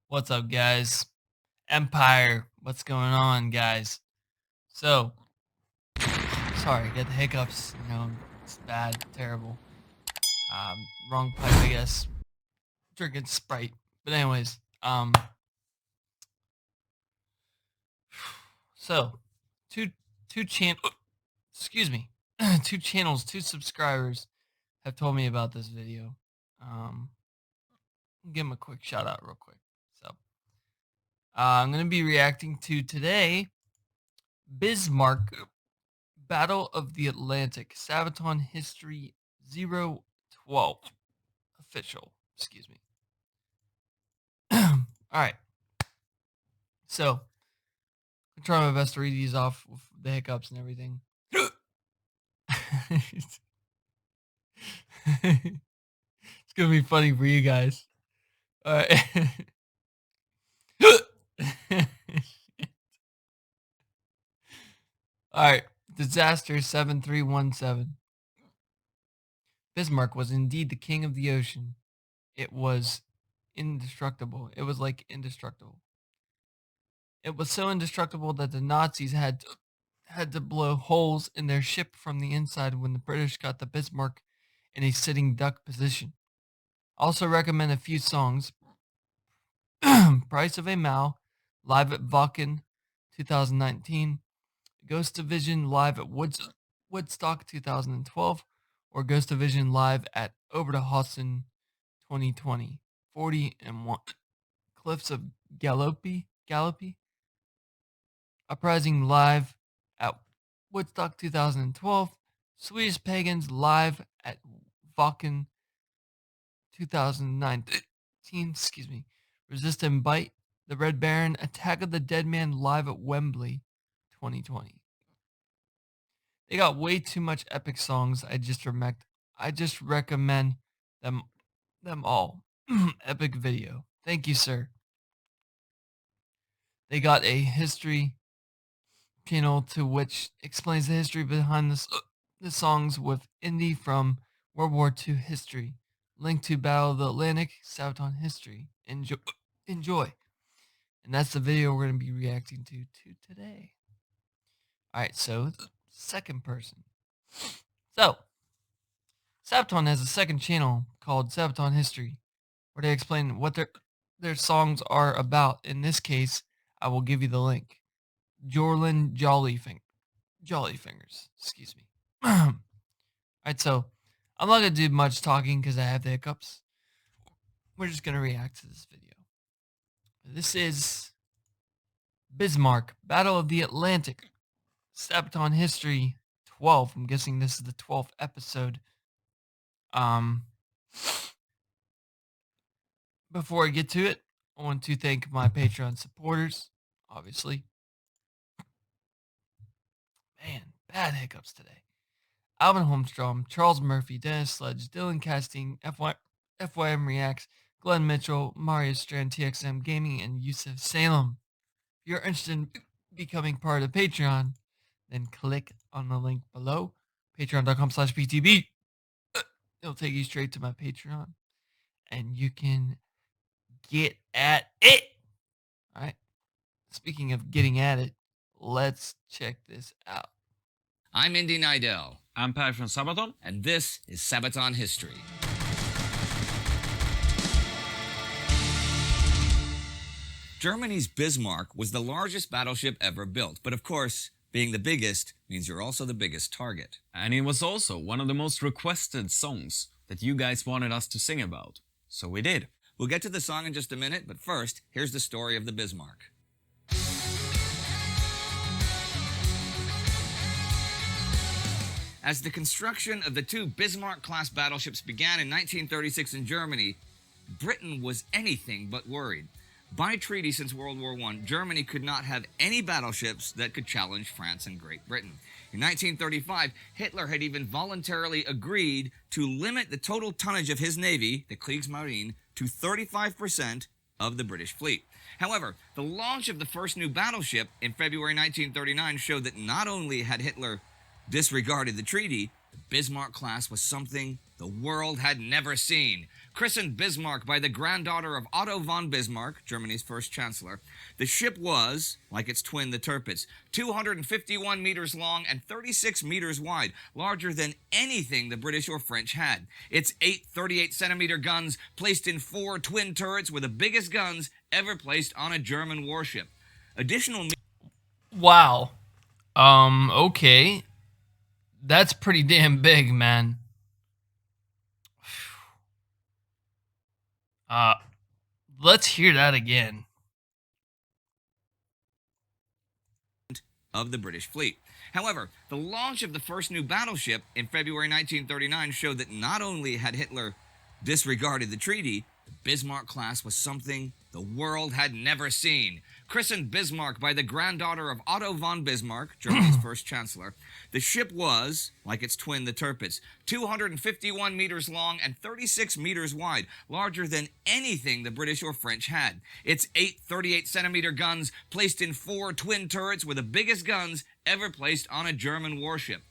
What's up, guys? Empire, what's going on, guys? So, sorry, get the hiccups. It's bad, terrible. Wrong pipe, I guess. Drinking Sprite. But anyways, so two two chan excuse me, two channels, two subscribers have told me about this video. Give them a quick shout out, real quick. So, I'm gonna be reacting to today Bismarck Battle of the Atlantic, Sabaton History 012 official. Excuse me. All right. So, I'm trying my best to read these off with the hiccups and everything. It's going to be funny for you guys. All right. All right. Disaster 7317. Bismarck was indeed the king of the ocean. It was indestructible. It was like indestructible. It was so indestructible that the Nazis had to blow holes in their ship from the inside when the British got the Bismarck in a sitting duck position. Also recommend a few songs. Price of a Mile, live at Wacken 2019. Ghost Division live at Woodstock 2012. Or Ghost Division live at Oberhausen 2020. 40 and 1. Cliffs of Gallopy. Uprising live at Woodstock 2012, Swedish Pagans live at Wacken 2019, Resist and Bite, The Red Baron, Attack of the Dead Man live at Wembley 2020. They got way too much epic songs. I just recommend them all. Epic video. Thank you, sir. They got a history channel to which explains the history behind the songs with indie from World War II history. Link to Battle of the Atlantic, Sabaton history. Enjoy. And that's the video we're going to be reacting to today. Alright, so second person. So, Sabaton has a second channel called Sabaton History, where they explain what their songs are about. In this case, I will give you the link. Jorlin Jollyfingers. Excuse me. Alright, so I'm not going to do much talking because I have the hiccups. We're just going to react to this video. This is Bismarck, Battle of the Atlantic, Sabaton History 12. I'm guessing this is the 12th episode. Before I get to it, I want to thank my Patreon supporters, obviously. Man, bad hiccups today. Alvin Holmstrom, Charles Murphy, Dennis Sledge, Dylan Casting, FYM Reacts, Glenn Mitchell, Mario Strand, TXM Gaming, and Yusuf Salem. If you're interested in becoming part of Patreon, then click on the link below, patreon.com/PTB. It'll take you straight to my Patreon, and you can get at it. All right. Speaking of getting at it, let's check this out. I'm Indy Nidell. I'm Pat from Sabaton. And this is Sabaton History. Germany's Bismarck was the largest battleship ever built, but of course, being the biggest means you're also the biggest target. And it was also one of the most requested songs that you guys wanted us to sing about. So we did. We'll get to the song in just a minute, but first, here's the story of the Bismarck. As the construction of the two Bismarck-class battleships began in 1936 in Germany, Britain was anything but worried. By treaty since World War I, Germany could not have any battleships that could challenge France and Great Britain. In 1935, Hitler had even voluntarily agreed to limit the total tonnage of his navy, the Kriegsmarine, to 35% of the British fleet. However, the launch of the first new battleship in February 1939 showed that not only had Hitler disregarded the treaty, the Bismarck class was something the world had never seen. Christened Bismarck by the granddaughter of Otto von Bismarck, Germany's first chancellor, the ship was, like its twin the Tirpitz, 251 meters long and 36 meters wide, larger than anything the British or French had. Its 8 38-centimeter guns placed in 4 twin turrets were the biggest guns ever placed on a German warship. Additional... Wow. Okay. That's pretty damn big, man. Let's hear that again. Of the British fleet. However, the launch of the first new battleship in February 1939 showed that not only had Hitler disregarded the treaty, the Bismarck class was something the world had never seen. Christened Bismarck by the granddaughter of Otto von Bismarck, Germany's first chancellor, the ship was, like its twin the Tirpitz, 251 meters long and 36 meters wide, larger than anything the British or French had. Its 8 38-centimeter guns placed in 4 twin turrets were the biggest guns ever placed on a German warship.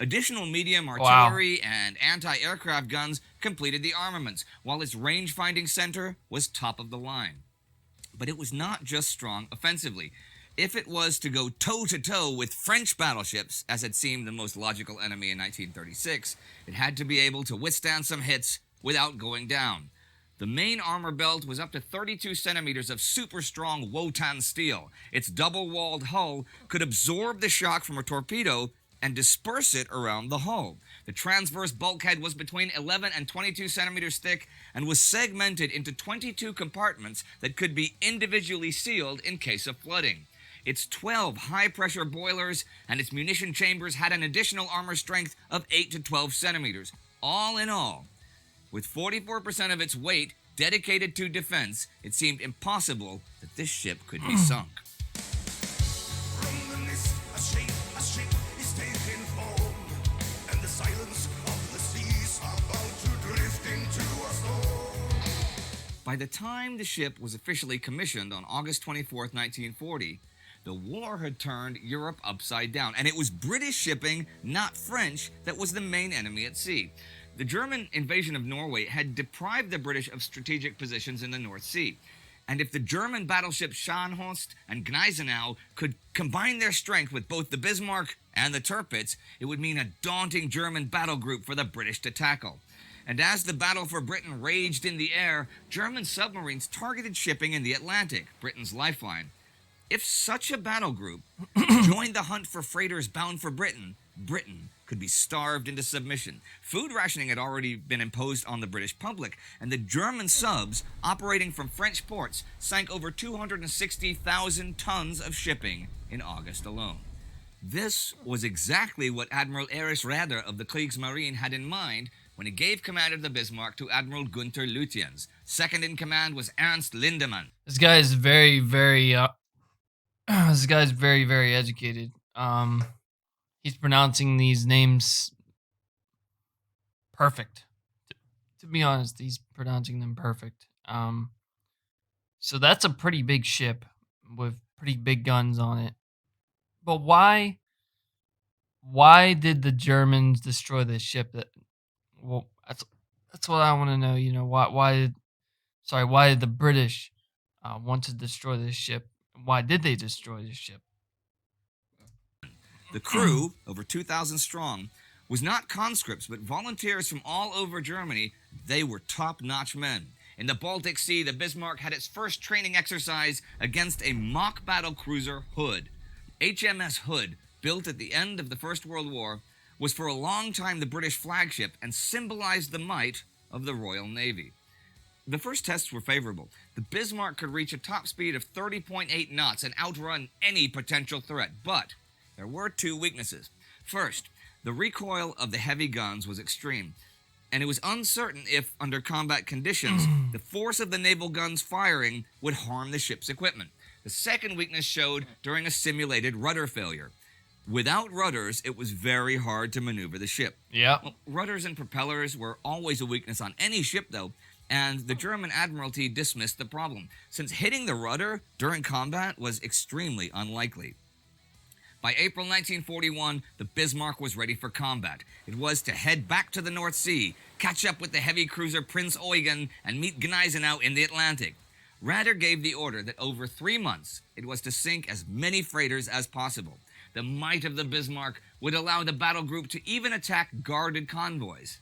Additional medium artillery and anti-aircraft guns completed the armaments, while its range-finding center was top of the line. But it was not just strong offensively. If it was to go toe-to-toe with French battleships, as had seemed the most logical enemy in 1936, it had to be able to withstand some hits without going down. The main armor belt was up to 32 centimeters of super-strong Wotan steel. Its double-walled hull could absorb the shock from a torpedo and disperse it around the hull. The transverse bulkhead was between 11 and 22 centimeters thick and was segmented into 22 compartments that could be individually sealed in case of flooding. Its 12 high-pressure boilers and its munition chambers had an additional armor strength of 8 to 12 centimeters. All in all, with 44% of its weight dedicated to defense, it seemed impossible that this ship could be sunk. By the time the ship was officially commissioned on August 24, 1940, the war had turned Europe upside down, and it was British shipping, not French, that was the main enemy at sea. The German invasion of Norway had deprived the British of strategic positions in the North Sea. And if the German battleships Scharnhorst and Gneisenau could combine their strength with both the Bismarck and the Tirpitz, it would mean a daunting German battle group for the British to tackle. And as the battle for Britain raged in the air, German submarines targeted shipping in the Atlantic, Britain's lifeline. If such a battle group joined the hunt for freighters bound for Britain, Britain could be starved into submission. Food rationing had already been imposed on the British public, and the German subs operating from French ports sank over 260,000 tons of shipping in August alone. This was exactly what Admiral Erich Raeder of the Kriegsmarine had in mind when he gave command of the Bismarck to Admiral Gunther Lutyens. Second in command was Ernst Lindemann. This guy is very, very educated. He's pronouncing these names perfect. To be honest, he's pronouncing them perfect. So that's a pretty big ship with pretty big guns on it. But why did the Germans destroy this ship? Well, that's what I want to know. You know, why did the British want to destroy this ship? Why did they destroy this ship? The crew, over 2,000 strong, was not conscripts but volunteers from all over Germany. They were top-notch men. In the Baltic Sea, the Bismarck had its first training exercise against a mock battle cruiser, Hood. HMS Hood, built at the end of the First World War, was for a long time the British flagship and symbolized the might of the Royal Navy. The first tests were favorable. The Bismarck could reach a top speed of 30.8 knots and outrun any potential threat, but there were two weaknesses. First, the recoil of the heavy guns was extreme, and it was uncertain if, under combat conditions, the force of the naval guns firing would harm the ship's equipment. The second weakness showed during a simulated rudder failure. Without rudders, it was very hard to maneuver the ship. Yeah. Well, rudders and propellers were always a weakness on any ship, though, and the German Admiralty dismissed the problem, since hitting the rudder during combat was extremely unlikely. By April 1941, the Bismarck was ready for combat. It was to head back to the North Sea, catch up with the heavy cruiser Prince Eugen, and meet Gneisenau in the Atlantic. Raeder gave the order that over 3 months, it was to sink as many freighters as possible. The might of the Bismarck would allow the battle group to even attack guarded convoys.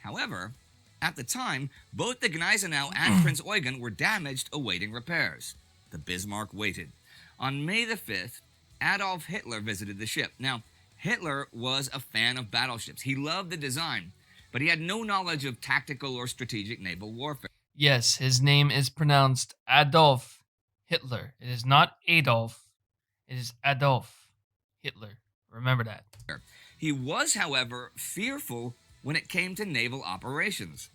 However, at the time, both the Gneisenau and Prince Eugen were damaged awaiting repairs. The Bismarck waited. On May the 5th, Adolf Hitler visited the ship. Now, Hitler was a fan of battleships. He loved the design, but he had no knowledge of tactical or strategic naval warfare. Yes, his name is pronounced Adolf Hitler. It is not Adolf. It is Adolf Hitler. Remember that. He was, however, fearful when it came to naval operations.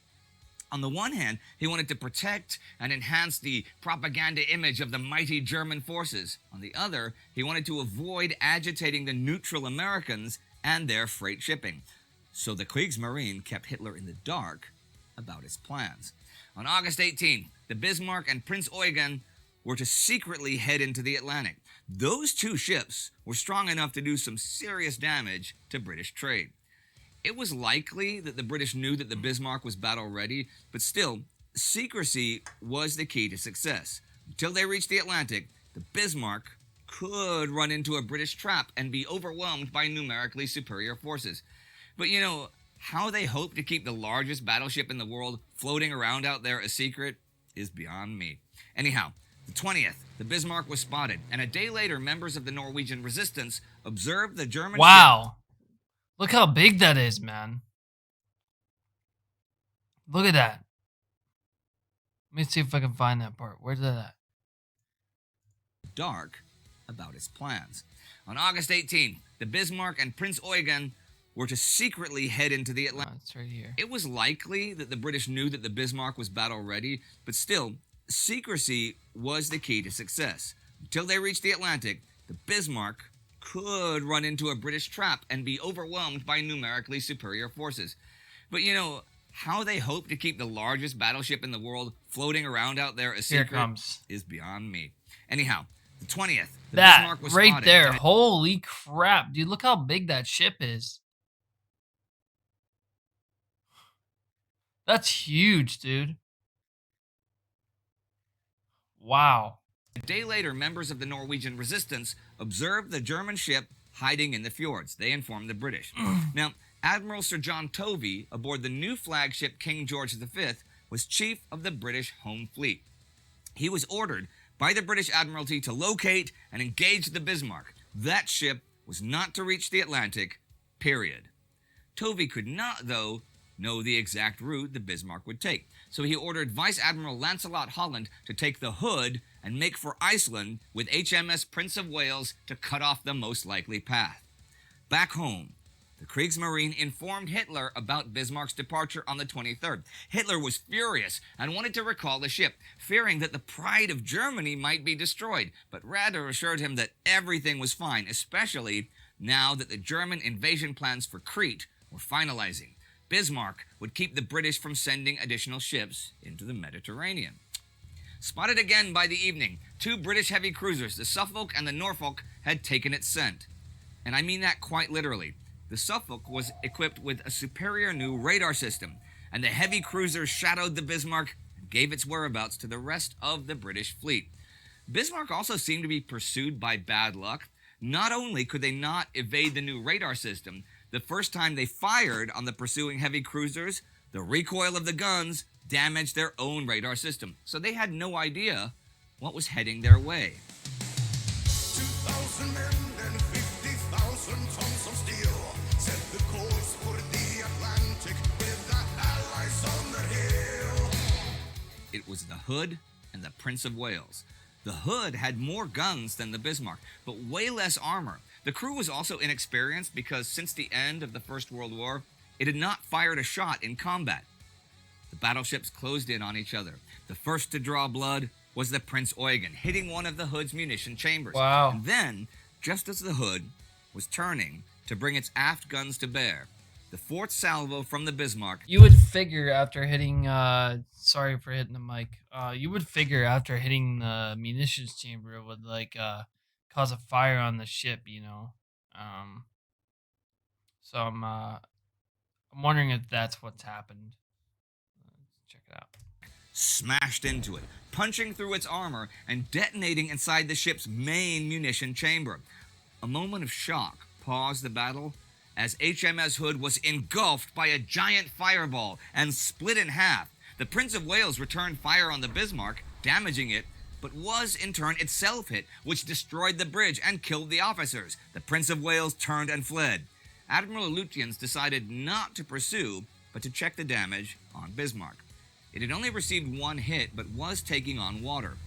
On the one hand, he wanted to protect and enhance the propaganda image of the mighty German forces. On the other, he wanted to avoid agitating the neutral Americans and their freight shipping. So the Kriegsmarine kept Hitler in the dark about his plans. On August 18th, the Bismarck and Prince Eugen were to secretly head into the Atlantic. Those two ships were strong enough to do some serious damage to British trade. It was likely that the British knew that the Bismarck was battle-ready, but still, secrecy was the key to success. Until they reached the Atlantic, the Bismarck could run into a British trap and be overwhelmed by numerically superior forces. But you know, how they hope to keep the largest battleship in the world floating around out there a secret is beyond me. Anyhow, the 20th, the Bismarck was spotted, and a day later, members of the Norwegian resistance observed the German ship. Wow. Look how big that is, man. Look at that. Let me see if I can find that part. Where's that at? Dark about his plans. On August 18th, the Bismarck and Prince Eugen were to secretly head into the Atlantic. Oh, it's right here. It was likely that the British knew that the Bismarck was battle-ready, but still, secrecy was the key to success. Until they reached the Atlantic, the Bismarck could run into a British trap and be overwhelmed by numerically superior forces. But you know, how they hope to keep the largest battleship in the world floating around out there a secret is beyond me. Anyhow, the 20th, the Bismarck was right spotted. there. Holy crap, dude. Look how big that ship is. That's huge, dude. Wow. A day later, members of the Norwegian resistance observed the German ship hiding in the fjords. They informed the British. Now, Admiral Sir John Tovey, aboard the new flagship King George V, was chief of the British Home Fleet. He was ordered by the British Admiralty to locate and engage the Bismarck. That ship was not to reach the Atlantic, period. Tovey could not, though, know the exact route the Bismarck would take. So he ordered Vice Admiral Lancelot Holland to take the Hood and make for Iceland with HMS Prince of Wales to cut off the most likely path. Back home, the Kriegsmarine informed Hitler about Bismarck's departure on the 23rd. Hitler was furious and wanted to recall the ship, fearing that the pride of Germany might be destroyed. But Raeder assured him that everything was fine, especially now that the German invasion plans for Crete were finalizing. Bismarck would keep the British from sending additional ships into the Mediterranean. Spotted again by the evening, two British heavy cruisers, the Suffolk and the Norfolk, had taken its scent. And I mean that quite literally. The Suffolk was equipped with a superior new radar system, and the heavy cruiser shadowed the Bismarck and gave its whereabouts to the rest of the British fleet. Bismarck also seemed to be pursued by bad luck. Not only could they not evade the new radar system, the first time they fired on the pursuing heavy cruisers, the recoil of the guns damaged their own radar system. So they had no idea what was heading their way. 2,000 men and 50,000 tons of steel set the course for the Atlantic with the Allies on the hill. It was the Hood and the Prince of Wales. The Hood had more guns than the Bismarck, but way less armor. The crew was also inexperienced because since the end of the First World War, it had not fired a shot in combat. The battleships closed in on each other. The first to draw blood was the Prince Eugen, hitting one of the Hood's munition chambers. Wow. And then, just as the Hood was turning to bring its aft guns to bear, the fourth salvo from the Bismarck. You would figure after hitting, sorry for hitting the mic. You would figure after hitting the munitions chamber, it would cause a fire on the ship, So I'm wondering if that's what's happened. Let's check it out. Smashed into it, punching through its armor and detonating inside the ship's main munition chamber. A moment of shock paused the battle as HMS Hood was engulfed by a giant fireball and split in half. The Prince of Wales returned fire on the Bismarck, damaging it, but was in turn itself hit, which destroyed the bridge and killed the officers. The Prince of Wales turned and fled. Admiral Lutyens decided not to pursue, but to check the damage on Bismarck. It had only received one hit, but was taking on water.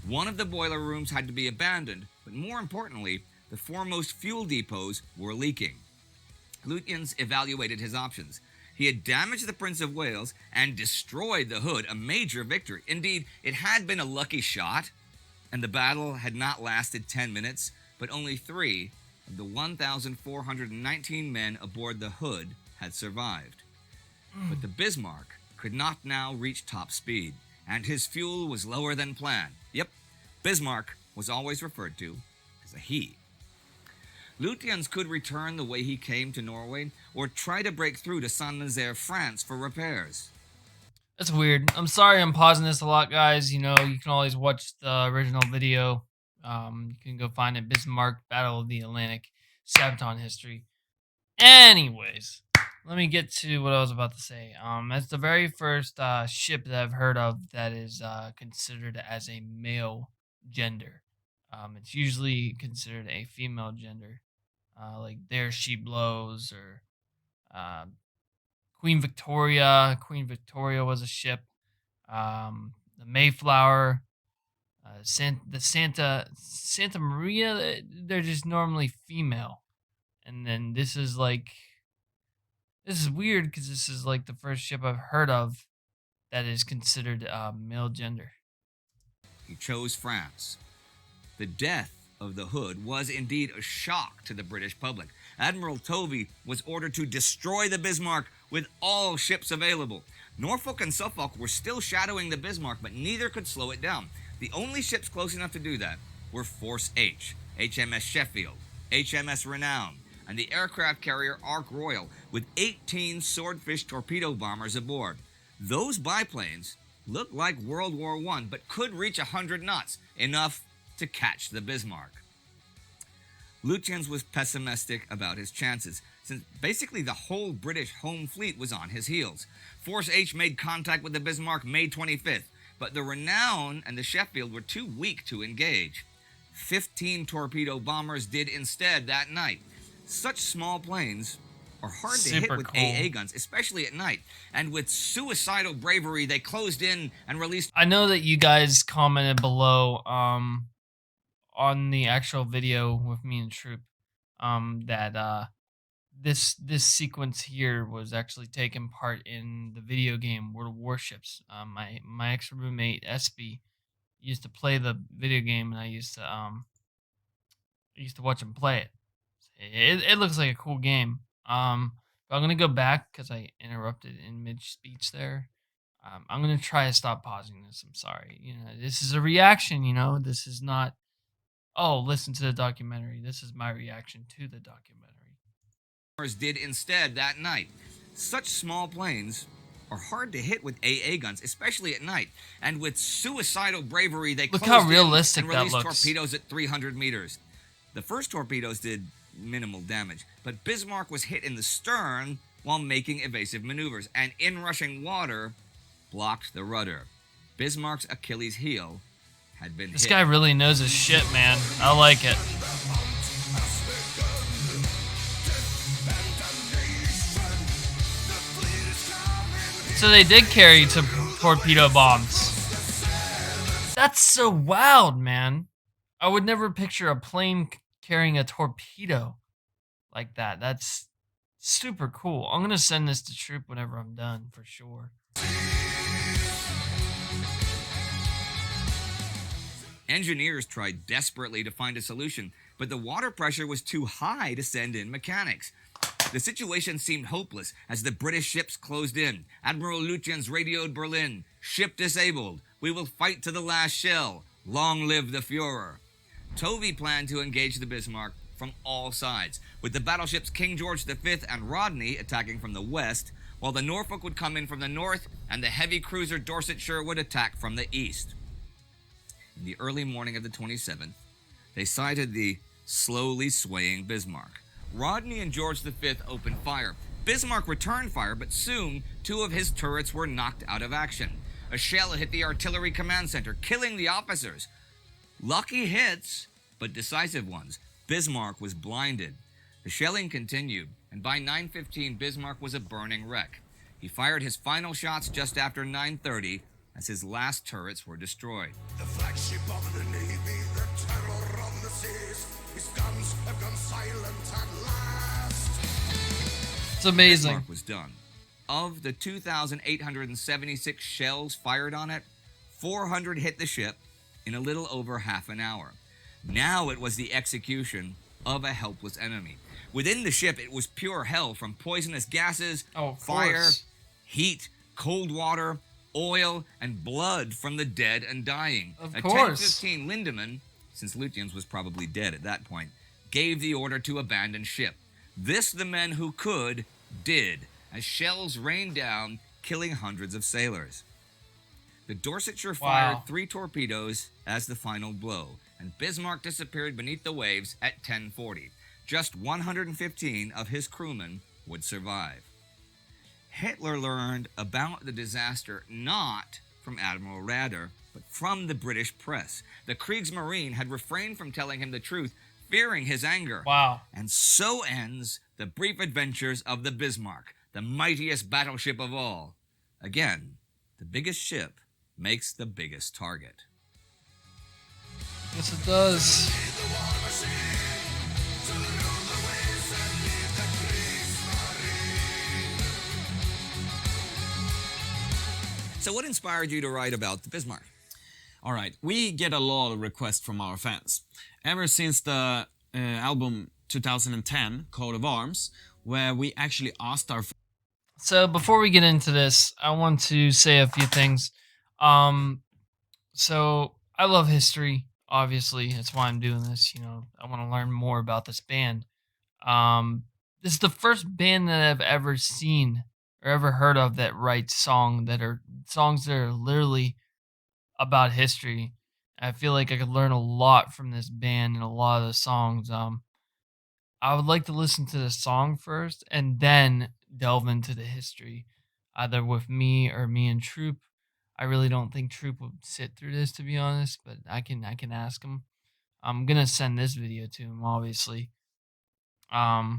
One of the boiler rooms had to be abandoned, but more importantly, the foremost fuel depots were leaking. Lutyens evaluated his options. He had damaged the Prince of Wales and destroyed the Hood, a major victory. Indeed, it had been a lucky shot, and the battle had not lasted 10 minutes, but only 3 of the 1,419 men aboard the Hood had survived. But the Bismarck could not now reach top speed, and his fuel was lower than planned. Yep, Bismarck was always referred to as a he. Lutyens could return the way he came to Norway, or try to break through to Saint-Nazaire, France for repairs. That's weird. I'm sorry I'm pausing this a lot, guys. You can always watch the original video. You can go find it, Bismarck, Battle of the Atlantic, Sabaton history. Anyways, let me get to what I was about to say. That's the very first ship that I've heard of that is considered as a male gender. It's usually considered a female gender, like There She Blows or Queen Victoria. Queen Victoria was a ship. The Mayflower, the Santa Maria. They're just normally female, and then this is weird because this is like the first ship I've heard of that is considered male gender. He chose France. The death of the Hood was indeed a shock to the British public. Admiral Tovey was ordered to destroy the Bismarck with all ships available. Norfolk and Suffolk were still shadowing the Bismarck, but neither could slow it down. The only ships close enough to do that were Force H, HMS Sheffield, HMS Renown, and the aircraft carrier Ark Royal, with 18 Swordfish torpedo bombers aboard. Those biplanes looked like World War I, but could reach 100 knots, enough to catch the Bismarck. Lutyens was pessimistic about his chances, since basically the whole British home fleet was on his heels. Force H made contact with the Bismarck May 25th, but the Renown and the Sheffield were too weak to engage. 15 torpedo bombers did instead that night. Such small planes are hard to hit with AA guns, especially at night. And with suicidal bravery, they closed in and released... I know that you guys commented below on the actual video with me and Troop that this sequence here was actually taking part in the video game World of Warships. My ex roommate SB used to play the video game, and I used to watch him play it. It looks like a cool game. But I'm gonna go back because I interrupted in mid speech there. I'm gonna try to stop pausing this. I'm sorry. This is a reaction. This is not. Oh, listen to the documentary. This is my reaction to the documentary. Did instead that night. Such small planes are hard to hit with AA guns, especially at night. And with suicidal bravery, they look closed how realistic in and released that looks. Torpedoes at 300 meters. The first torpedoes did minimal damage, but Bismarck was hit in the stern while making evasive maneuvers, and inrushing water blocked the rudder. Bismarck's Achilles heel had been hit. This guy really knows his shit, man. I like it. So they did carry torpedo bombs. That's so wild, man. I would never picture a plane carrying a torpedo like that. That's super cool. I'm going to send this to Troop whenever I'm done, for sure. Engineers tried desperately to find a solution, but the water pressure was too high to send in mechanics. The situation seemed hopeless as the British ships closed in. Admiral Lutyens radioed Berlin, "Ship disabled. We will fight to the last shell. Long live the Fuhrer." Tovey planned to engage the Bismarck from all sides, with the battleships King George V and Rodney attacking from the west, while the Norfolk would come in from the north and the heavy cruiser Dorsetshire would attack from the east. In the early morning of the 27th, they sighted the slowly swaying Bismarck. Rodney and George V opened fire. Bismarck returned fire, but soon 2 of his turrets were knocked out of action. A shell hit the artillery command center, killing the officers. Lucky hits, but decisive ones. Bismarck was blinded. The shelling continued, and by 9:15, Bismarck was a burning wreck. He fired his final shots just after 9:30 as his last turrets were destroyed. The flagship of the Navy, the terror of the seas. His guns have gone silent at last. It's amazing. Bismarck was done. Of the 2,876 shells fired on it, 400 hit the ship in a little over half an hour. Now it was the execution of a helpless enemy. Within the ship, it was pure hell, from poisonous gases, fire, heat, cold water, oil, and blood from the dead and dying. Of course. 10:15 Lindemann, since Lutyens was probably dead at that point, gave the order to abandon ship. This the men who could did, as shells rained down, killing hundreds of sailors. The Dorsetshire fired 3 torpedoes as the final blow, and Bismarck disappeared beneath the waves at 10:40. Just 115 of his crewmen would survive. Hitler learned about the disaster not from Admiral Raeder, but from the British press. The Kriegsmarine had refrained from telling him the truth, fearing his anger. Wow. And so ends the brief adventures of the Bismarck, the mightiest battleship of all. Again, the biggest ship makes the biggest target. Yes, it does. So what inspired you to write about the Bismarck? Alright, we get a lot of requests from our fans. Ever since the album 2010, Coat of Arms, where we actually asked our So before we get into this, I want to say a few things. So I love history, obviously. That's why I'm doing this. You know, I want to learn more about this band. This is the first band that I've ever seen or ever heard of that writes songs that are literally about history. I feel like I could learn a lot from this band and a lot of the songs. I would like to listen to the song first and then delve into the history, either with me or me and Troop. I really don't think Troop would sit through this, to be honest, but I can ask him. I'm gonna send this video to him, obviously. But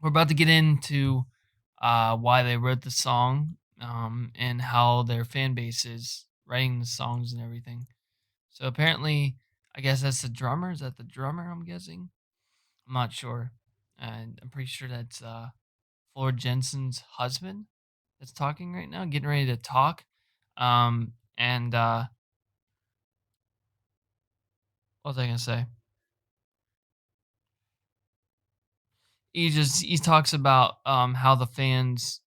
we're about to get into why they wrote the song, and how their fan base is writing the songs and everything. So apparently, I guess that's the drummer. Is that the drummer, I'm guessing? I'm not sure. And I'm pretty sure that's Floor Jensen's husband that's talking right now, getting ready to talk. And what was I gonna say? He talks about how the fans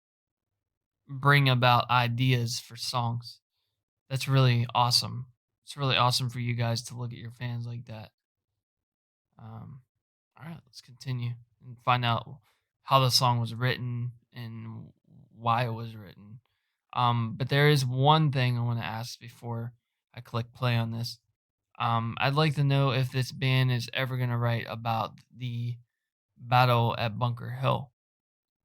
bring about ideas for songs. That's really awesome. It's really awesome for you guys to look at your fans like that. All right, let's continue and find out how the song was written and why it was written. But there is one thing I want to ask before I click play on this. I'd like to know if this band is ever going to write about the battle at Bunker Hill,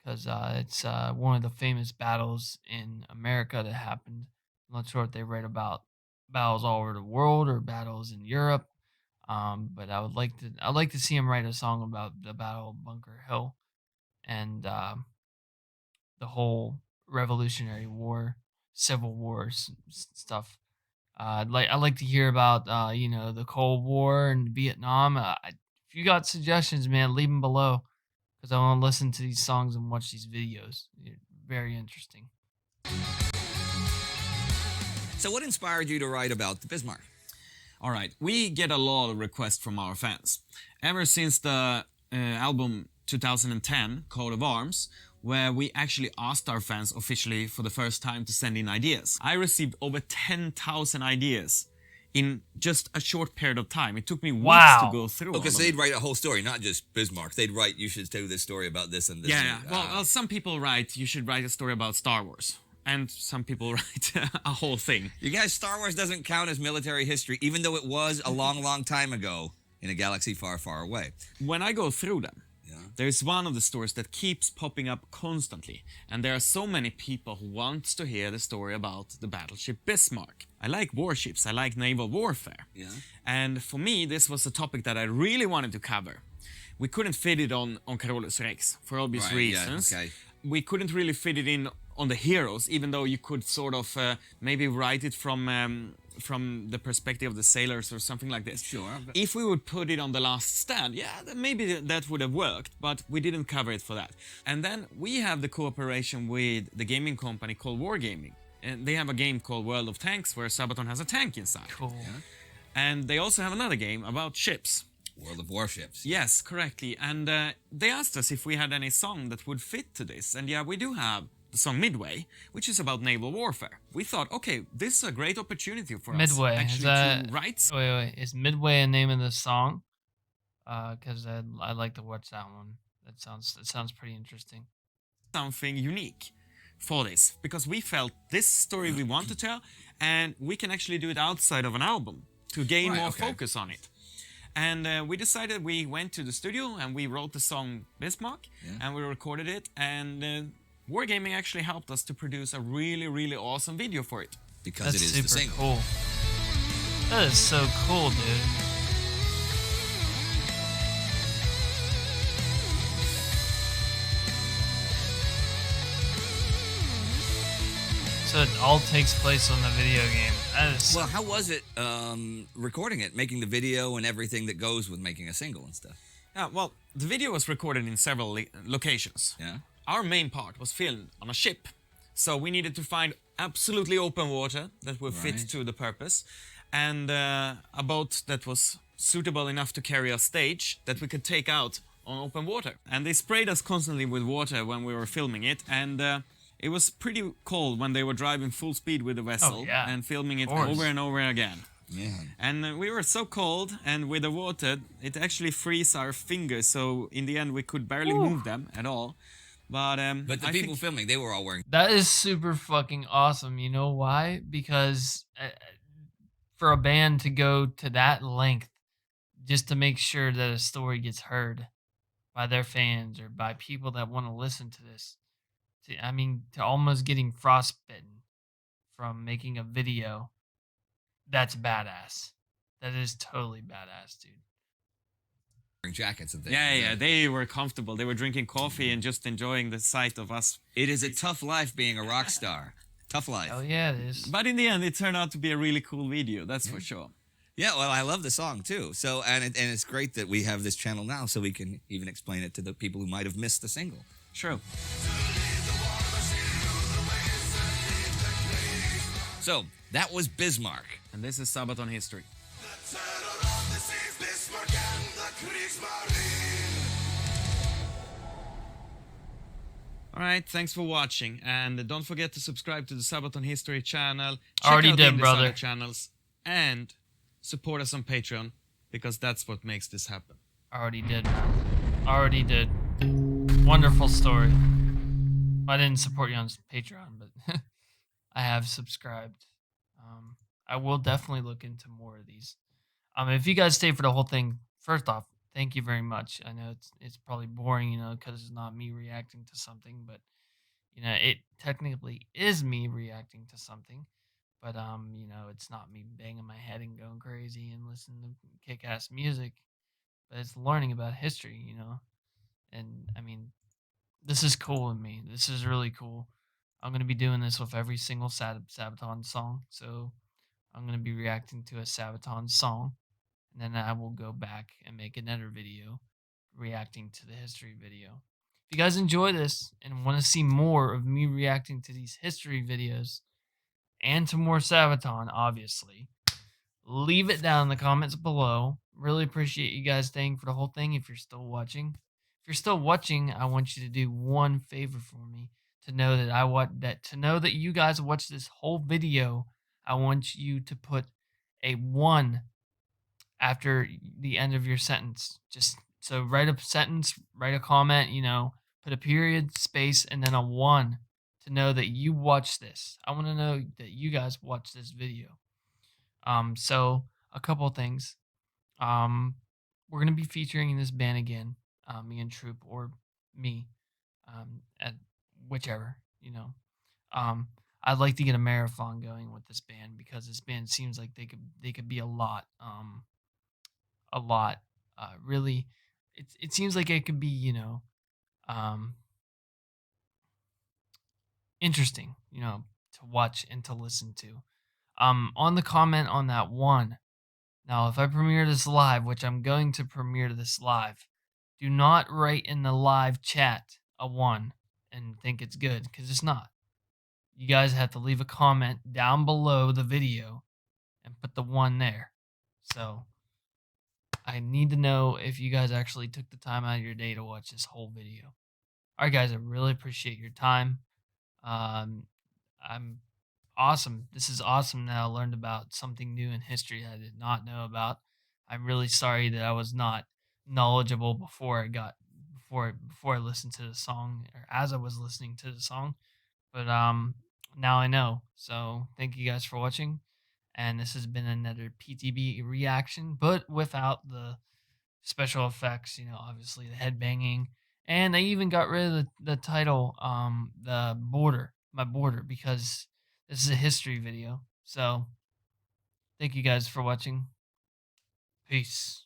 because it's one of the famous battles in America that happened. I'm not sure if they write about battles all over the world or battles in Europe. But I'd like to see him write a song about the Battle of Bunker Hill and the whole Revolutionary War, Civil War stuff. I'd like to hear about the Cold War and Vietnam. If you got suggestions, man, leave them below, because I want to listen to these songs and watch these videos. They're very interesting. So what inspired you to write about the Bismarck? Alright, we get a lot of requests from our fans. Ever since the album 2010, Coat of Arms, where we actually asked our fans officially for the first time to send in ideas. I received over 10,000 ideas in just a short period of time. It took me weeks Wow. to go through. Because all of they'd it. write a whole story, not just Bismarck. They'd write, you should tell this story about this and this. Yeah, and, well, some people write you should write a story about Star Wars, and some people write a whole thing. you guys, Star Wars doesn't count as military history, even though it was a long, long time ago in a galaxy far, far away. When I go through them, Yeah. there's one of the stories that keeps popping up constantly, and there are so many people who want to hear the story about the battleship Bismarck. I like warships, I like naval warfare. Yeah. And for me, this was a topic that I really wanted to cover. We couldn't fit it on Carolus Rex, for obvious Right, yeah, reasons. okay. We couldn't really fit it in on the heroes, even though you could sort of maybe write it from the perspective of the sailors or something like this. Sure, but- If we would put it on the last stand, yeah, then maybe that would have worked, but we didn't cover it for that. And then we have the cooperation with the gaming company called Wargaming. And they have a game called World of Tanks where Sabaton has a tank inside. Cool. And they also have another game about ships. World of Warships. Yes, correctly. And they asked us if we had any song that would fit to this. And yeah, we do have the song Midway, which is about naval warfare. We thought, okay, this is a great opportunity for Midway. us Is actually that to write wait? Is Midway a name of the song? Because I'd like to watch that one. That sounds pretty interesting. something unique for this, because we felt this story we want to tell, and we can actually do it outside of an album to gain Right, more okay. focus on it. And we decided, we went to the studio and we wrote the song Bismarck, and we recorded it, and Wargaming actually helped us to produce a really, really awesome video for it. Because That's it is super the single. cool. That is so cool, dude. So it all takes place on the video game. That is Well, how was it recording it, making the video and everything that goes with making a single and stuff? Yeah, well, the video was recorded in several locations. Yeah. Our main part was filmed on a ship, so we needed to find absolutely open water that would fit Right. to the purpose, and a boat that was suitable enough to carry a stage that we could take out on open water. And they sprayed us constantly with water when we were filming it, and it was pretty cold when they were driving full speed with the vessel yeah. and filming it Of course. over and over again. Yeah. And we were so cold, and with the water, it actually frees our fingers. So in the end, we could barely move them at all. But But the I people think, filming, they were all wearing. That is super fucking awesome. You know why? Because for a band to go to that length just to make sure that a story gets heard by their fans or by people that want to listen to this, to almost getting frostbitten from making a video, that's badass. That is totally badass, dude. Jackets and things. yeah, they were comfortable. They were drinking coffee and just enjoying the sight of us. It is a tough life being a rock star. Tough life. Oh yeah, it is. But in the end, it turned out to be a really cool video. That's for sure. Yeah, well, I love the song too. So, and it's great that we have this channel now, so we can even explain it to the people who might have missed the single. True. So that was Bismarck. And this is Sabaton history. All right, thanks for watching, and don't forget to subscribe to the Sabaton History channel. Check Already out did, Indy's brother. other channels, and support us on Patreon, because that's what makes this happen. Already did, man. Already did. Wonderful story. I didn't support you on Patreon, but I have subscribed. I will definitely look into more of these. If you guys stay for the whole thing, first off, thank you very much. I know it's probably boring, because it's not me reacting to something, but it technically is me reacting to something. But it's not me banging my head and going crazy and listening to kick-ass music. But it's learning about history, And this is cool with me. This is really cool. I'm gonna be doing this with every single Sabaton song. So I'm gonna be reacting to a Sabaton song, and then I will go back and make another video reacting to the history video. If you guys enjoy this and want to see more of me reacting to these history videos and to more Sabaton, obviously, leave it down in the comments below. Really appreciate you guys staying for the whole thing if you're still watching. If you're still watching, I want you to do one favor for me. To know that you guys watched this whole video, I want you to put a 1 after the end of your sentence. Just so write a sentence, write a comment, put a period, space, and then a 1 to know that you watched this. I want to know that you guys watched this video. So a couple of things. We're gonna be featuring this band again, me and Troop or me, at whichever, Um, I'd like to get a marathon going with this band because this band seems like they could be a lot. Really, it seems like it could be um interesting, to watch and to listen to. On the comment on that 1. Now, if I premiere this live, which I'm going to premiere this live, do not write in the live chat a 1 and think it's good because it's not. You guys have to leave a comment down below the video and put the 1 there. So I need to know if you guys actually took the time out of your day to watch this whole video. All right, guys, I really appreciate your time. I'm awesome. This is awesome that I learned about something new in history I did not know about. I'm really sorry that I was not knowledgeable before I listened to the song or as I was listening to the song. But now I know. So thank you guys for watching. And this has been another PTB reaction, but without the special effects, obviously the headbanging. And I even got rid of the title, my border, because this is a history video. So thank you guys for watching. Peace.